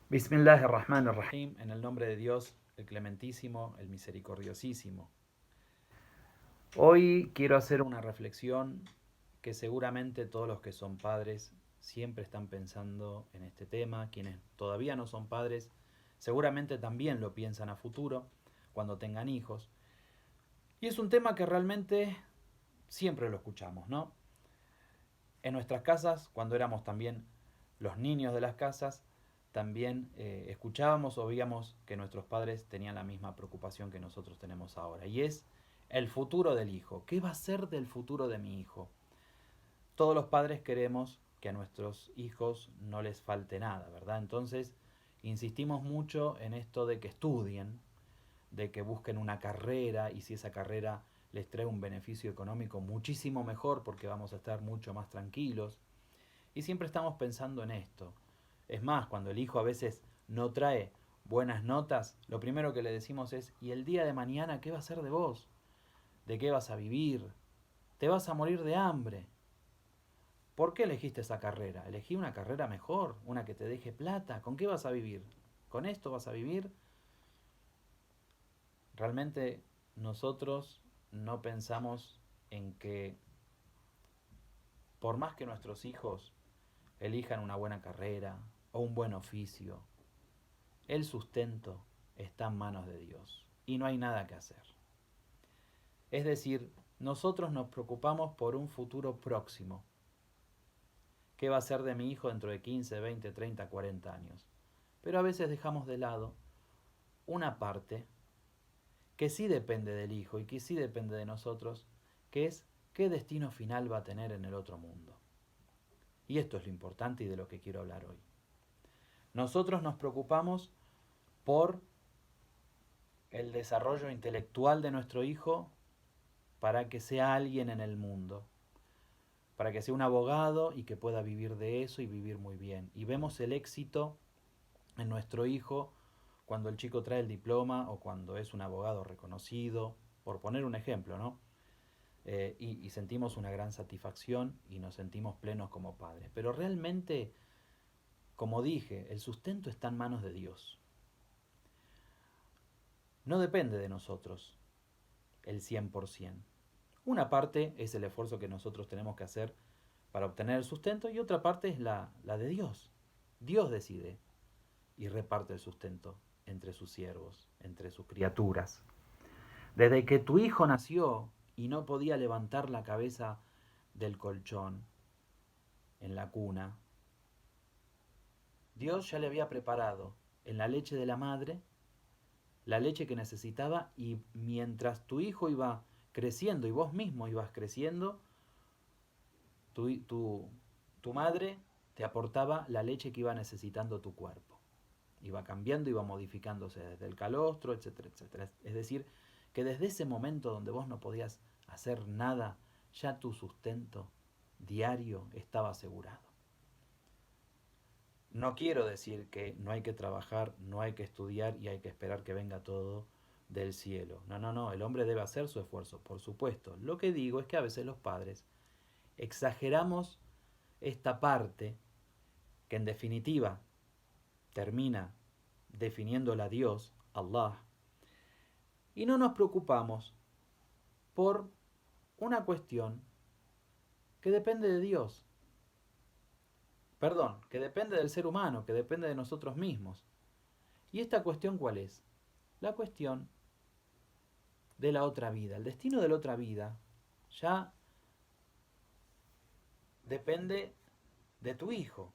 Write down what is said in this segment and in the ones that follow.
Bismillahirrahmanirrahim, en el nombre de Dios, el clementísimo, el misericordiosísimo. Hoy quiero hacer una reflexión que seguramente todos los que son padres siempre están pensando en este tema. Quienes todavía no son padres seguramente también lo piensan a futuro, cuando tengan hijos. Y es un tema que realmente siempre lo escuchamos, ¿no? En nuestras casas, cuando éramos también los niños de las casas, también escuchábamos o veíamos que nuestros padres tenían la misma preocupación que nosotros tenemos ahora. Y es el futuro del hijo. ¿Qué va a ser del futuro de mi hijo? Todos los padres queremos que a nuestros hijos no les falte nada, ¿verdad? Entonces, insistimos mucho en esto de que estudien, de que busquen una carrera, y si esa carrera les trae un beneficio económico, muchísimo mejor, porque vamos a estar mucho más tranquilos. Y siempre estamos pensando en esto. Es más, cuando el hijo a veces no trae buenas notas, lo primero que le decimos es: ¿y el día de mañana qué va a ser de vos? ¿De qué vas a vivir? ¿Te vas a morir de hambre? ¿Por qué elegiste esa carrera? Elegí una carrera mejor, una que te deje plata. ¿Con qué vas a vivir? ¿Con esto vas a vivir? Realmente nosotros no pensamos en que por más que nuestros hijos elijan una buena carrera o un buen oficio, el sustento está en manos de Dios y no hay nada que hacer. Es decir, nosotros nos preocupamos por un futuro próximo. ¿Qué va a ser de mi hijo dentro de 15, 20, 30, 40 años? Pero a veces dejamos de lado una parte que sí depende del hijo y que sí depende de nosotros, que es qué destino final va a tener en el otro mundo. Y esto es lo importante y de lo que quiero hablar hoy. Nosotros nos preocupamos por el desarrollo intelectual de nuestro hijo para que sea alguien en el mundo, para que sea un abogado y que pueda vivir de eso y vivir muy bien. Y vemos el éxito en nuestro hijo cuando el chico trae el diploma o cuando es un abogado reconocido, por poner un ejemplo, ¿no? Y sentimos una gran satisfacción y nos sentimos plenos como padres. Pero realmente, como dije, el sustento está en manos de Dios. No depende de nosotros el 100%. Una parte es el esfuerzo que nosotros tenemos que hacer para obtener el sustento y otra parte es la de Dios. Dios decide y reparte el sustento entre sus siervos, entre sus criaturas. Desde que tu hijo nació y no podía levantar la cabeza del colchón en la cuna, Dios ya le había preparado en la leche de la madre la leche que necesitaba, y mientras tu hijo iba creciendo y vos mismo ibas creciendo, tu, tu, tu madre te aportaba la leche que iba necesitando tu cuerpo. Iba cambiando, iba modificándose desde el calostro, etcétera, etcétera. Es decir, que desde ese momento donde vos no podías hacer nada, ya tu sustento diario estaba asegurado. No quiero decir que no hay que trabajar, no hay que estudiar y hay que esperar que venga todo del cielo. No, no, no, el hombre debe hacer su esfuerzo, por supuesto. Lo que digo es que a veces los padres exageramos esta parte que en definitiva termina definiéndola Dios, Allah, y no nos preocupamos por una cuestión que depende de Dios. Perdón, que depende del ser humano, que depende de nosotros mismos. ¿Y esta cuestión cuál es? La cuestión de la otra vida. El destino de la otra vida ya depende de tu hijo.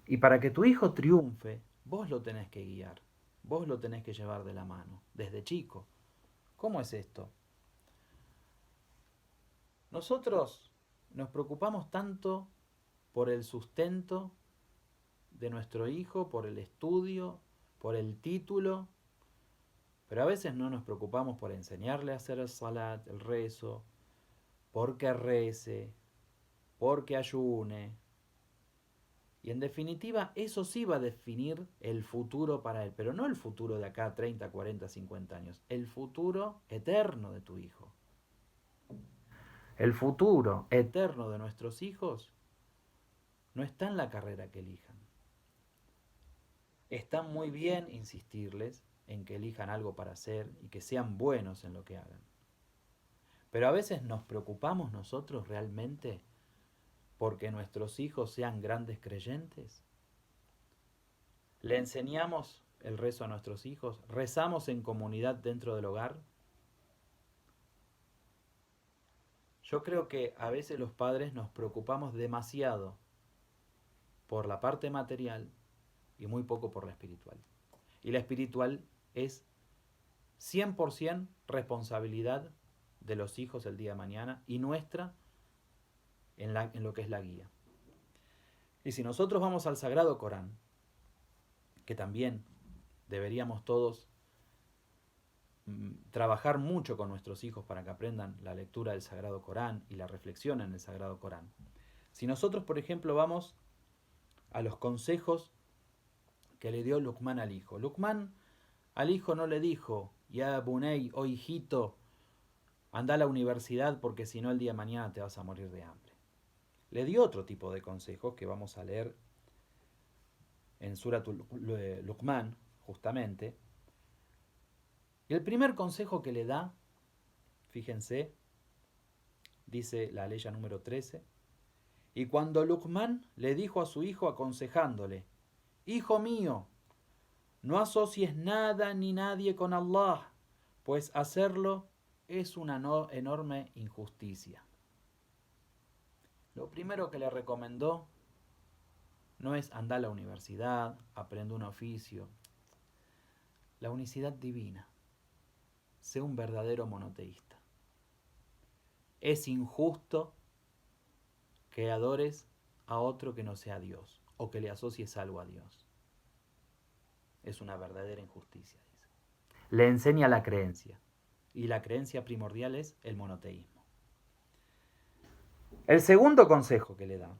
Y para que tu hijo triunfe, vos lo tenés que guiar. Vos lo tenés que llevar de la mano, desde chico. ¿Cómo es esto? Nosotros nos preocupamos tanto por el sustento de nuestro hijo, por el estudio, por el título, pero a veces no nos preocupamos por enseñarle a hacer el salat, el rezo, porque rece, porque ayune. Y en definitiva, eso sí va a definir el futuro para él, pero no el futuro de acá 30, 40, 50 años, el futuro eterno de tu hijo. El futuro eterno de nuestros hijos no está en la carrera que elijan. Está muy bien insistirles en que elijan algo para hacer y que sean buenos en lo que hagan. Pero a veces nos preocupamos nosotros realmente porque nuestros hijos sean grandes creyentes. ¿Le enseñamos el rezo a nuestros hijos? ¿Rezamos en comunidad dentro del hogar? Yo creo que a veces los padres nos preocupamos demasiado por la parte material y muy poco por la espiritual. Y la espiritual es 100% responsabilidad de los hijos el día de mañana y nuestra en lo que es la guía. Y si nosotros vamos al Sagrado Corán, que también deberíamos todos trabajar mucho con nuestros hijos para que aprendan la lectura del Sagrado Corán y la reflexión en el Sagrado Corán. Si nosotros, por ejemplo, vamos a los consejos que le dio Luqman al hijo. Luqman al hijo no le dijo, ya Bunei, oh hijito, anda a la universidad porque si no el día de mañana te vas a morir de hambre. Le dio otro tipo de consejos que vamos a leer en Suratul Luqman, justamente. Y el primer consejo que le da, fíjense, dice la ley número 13, y cuando Luqman le dijo a su hijo aconsejándole, hijo mío, no asocies nada ni nadie con Allah, pues hacerlo es una enorme injusticia. Lo primero que le recomendó no es andar a la universidad, aprender un oficio. La unicidad divina. Sé un verdadero monoteísta. Es injusto que adores a otro que no sea Dios o que le asocies algo a Dios. Es una verdadera injusticia, dice. Le enseña la creencia. Y la creencia primordial es el monoteísmo. El segundo consejo que le da,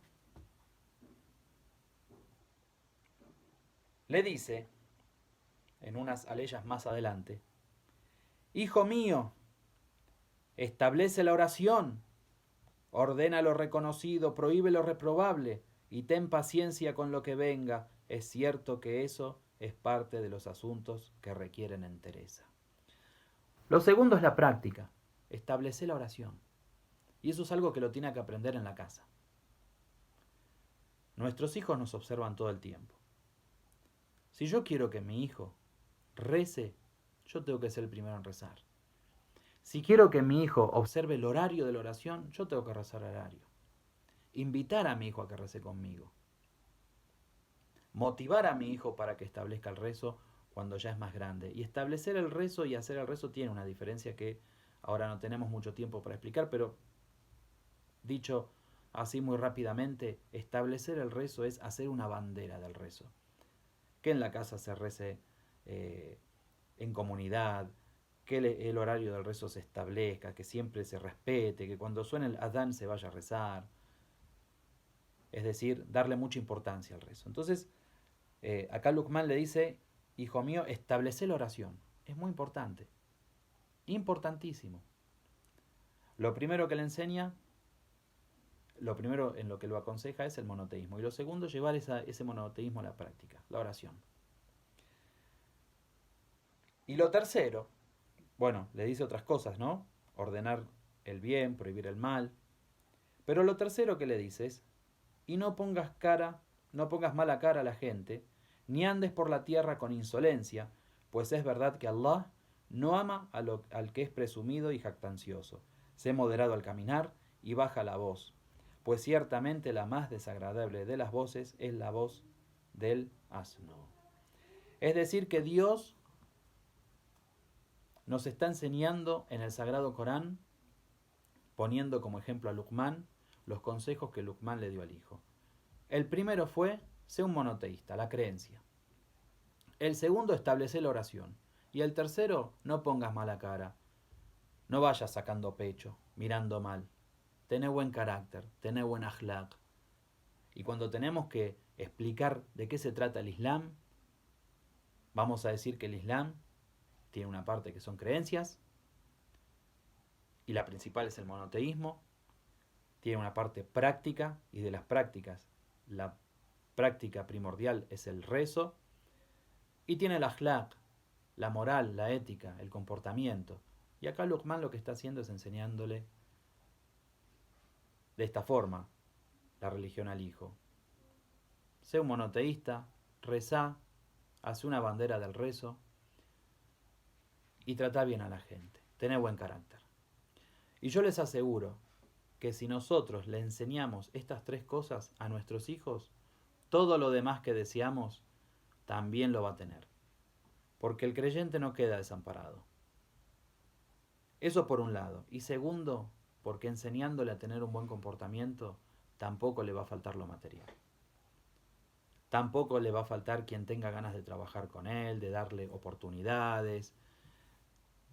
le dice, en unas aleyas más adelante, hijo mío, establece la oración, ordena lo reconocido, prohíbe lo reprobable y ten paciencia con lo que venga. Es cierto que eso es parte de los asuntos que requieren entereza. Lo segundo es la práctica, establece la oración. Y eso es algo que lo tiene que aprender en la casa. Nuestros hijos nos observan todo el tiempo. Si yo quiero que mi hijo rece, yo tengo que ser el primero en rezar. Si quiero que mi hijo observe el horario de la oración, yo tengo que rezar el horario. Invitar a mi hijo a que rece conmigo. Motivar a mi hijo para que establezca el rezo cuando ya es más grande. Y establecer el rezo y hacer el rezo tiene una diferencia que ahora no tenemos mucho tiempo para explicar, pero dicho así muy rápidamente, establecer el rezo es hacer una bandera del rezo. Que en la casa se rece en comunidad, que el horario del rezo se establezca, que siempre se respete, que cuando suene el adán se vaya a rezar. Es decir, darle mucha importancia al rezo. Entonces, acá Luqman le dice, hijo mío, establece la oración. Es muy importante. Importantísimo. Lo primero que le enseña, lo primero en lo que lo aconseja es el monoteísmo. Y lo segundo, llevar ese monoteísmo a la práctica, la oración. Y lo tercero, bueno, le dice otras cosas, ¿no? Ordenar el bien, prohibir el mal. Pero lo tercero que le dice es, y no pongas mala cara a la gente, ni andes por la tierra con insolencia, pues es verdad que Allah no ama al que es presumido y jactancioso. Sé moderado al caminar y baja la voz, pues ciertamente la más desagradable de las voces es la voz del asno. Es decir, que Dios nos está enseñando en el Sagrado Corán, poniendo como ejemplo a Luqman, los consejos que Luqman le dio al hijo. El primero fue, sé un monoteísta, la creencia. El segundo, establece la oración. Y el tercero, no pongas mala cara. No vayas sacando pecho, mirando mal. Tené buen carácter, tené buen akhlaq. Y cuando tenemos que explicar de qué se trata el Islam, vamos a decir que el Islam tiene una parte que son creencias, y la principal es el monoteísmo. Tiene una parte práctica, y de las prácticas, la práctica primordial es el rezo. Y tiene el akhlaq, la moral, la ética, el comportamiento. Y acá Luqman lo que está haciendo es enseñándole de esta forma la religión al hijo. Sé un monoteísta, rezá, haz una bandera del rezo y trata bien a la gente. Tené buen carácter. Y yo les aseguro que si nosotros le enseñamos estas tres cosas a nuestros hijos, todo lo demás que deseamos también lo va a tener. Porque el creyente no queda desamparado. Eso por un lado. Y segundo, porque enseñándole a tener un buen comportamiento, tampoco le va a faltar lo material. Tampoco le va a faltar quien tenga ganas de trabajar con él, de darle oportunidades,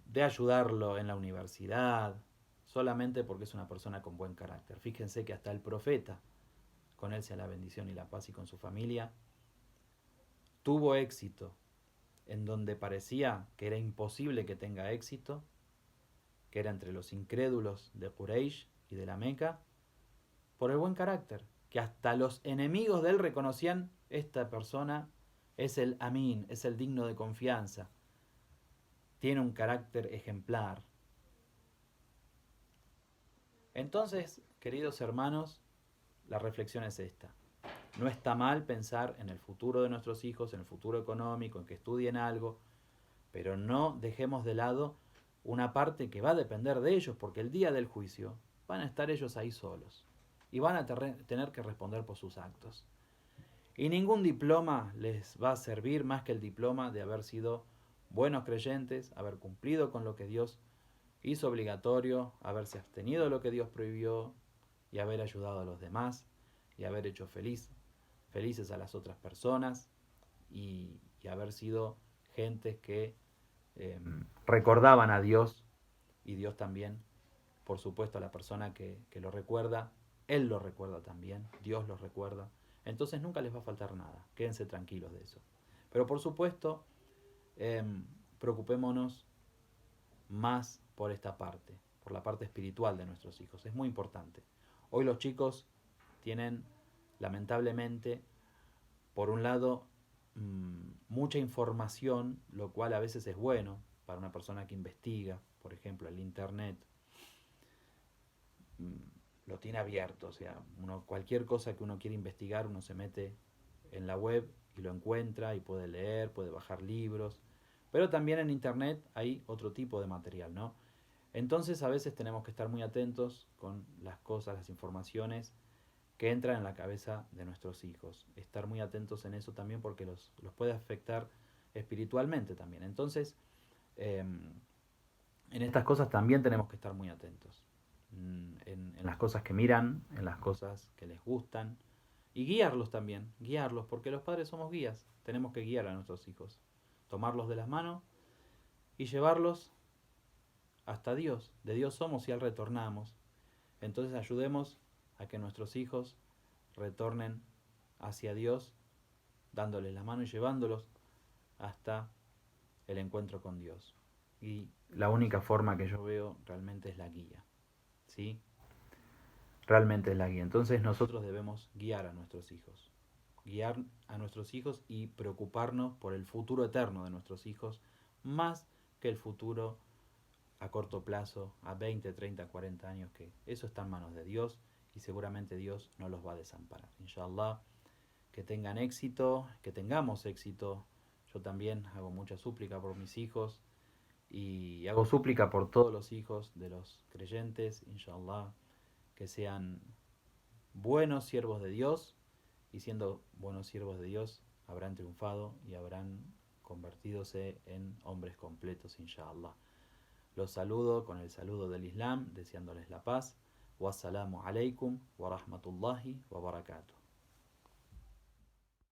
de ayudarlo en la universidad, solamente porque es una persona con buen carácter. Fíjense que hasta el profeta, con él sea la bendición y la paz y con su familia, tuvo éxito en donde parecía que era imposible que tenga éxito, que era entre los incrédulos de Quraysh y de la Meca, por el buen carácter, que hasta los enemigos de él reconocían: esta persona es el Amin, es el digno de confianza, tiene un carácter ejemplar. Entonces, queridos hermanos, la reflexión es esta. No está mal pensar en el futuro de nuestros hijos, en el futuro económico, en que estudien algo, pero no dejemos de lado una parte que va a depender de ellos, porque el día del juicio van a estar ellos ahí solos y van a tener que responder por sus actos. Y ningún diploma les va a servir más que el diploma de haber sido buenos creyentes, haber cumplido con lo que Dios hizo obligatorio, haberse abstenido de lo que Dios prohibió y haber ayudado a los demás y haber hecho felices a las otras personas y haber sido gentes que recordaban a Dios, y Dios también, por supuesto, a la persona que lo recuerda, Él lo recuerda también, Dios lo recuerda. Entonces nunca les va a faltar nada, quédense tranquilos de eso. Pero por supuesto, preocupémonos más por esta parte, por la parte espiritual de nuestros hijos. Es muy importante. Hoy los chicos tienen, lamentablemente, por un lado, mucha información, lo cual a veces es bueno para una persona que investiga. Por ejemplo, el internet lo tiene abierto, o sea, cualquier cosa que uno quiera investigar, uno se mete en la web y lo encuentra y puede leer, puede bajar libros, pero también en internet hay otro tipo de material, ¿no? Entonces a veces tenemos que estar muy atentos con las cosas, las informaciones que entran en la cabeza de nuestros hijos. Estar muy atentos en eso también, porque los puede afectar espiritualmente también. Entonces, en estas cosas también tenemos que estar muy atentos. En las cosas que miran, en las cosas que les gustan. Y guiarlos también, guiarlos, porque los padres somos guías. Tenemos que guiar a nuestros hijos. Tomarlos de las manos y llevarlos hasta Dios. De Dios somos y a Él retornamos. Entonces ayudemos a que nuestros hijos retornen hacia Dios, dándoles la mano y llevándolos hasta el encuentro con Dios. Y la única forma que yo veo realmente es la guía, ¿sí? Realmente es la guía. Entonces nosotros debemos guiar a nuestros hijos. Guiar a nuestros hijos y preocuparnos por el futuro eterno de nuestros hijos, más que el futuro a corto plazo, a 20, 30, 40 años, que eso está en manos de Dios y seguramente Dios no los va a desamparar. Inshallah, que tengan éxito, que tengamos éxito. Yo también hago mucha súplica por mis hijos y hago súplica por todos los hijos de los creyentes, inshallah, que sean buenos siervos de Dios, y siendo buenos siervos de Dios habrán triunfado y habrán convertidose en hombres completos, inshallah. Los saludo con el saludo del Islam, deseándoles la paz. Wassalamu alaikum wa rahmatullahi wa barakatuh.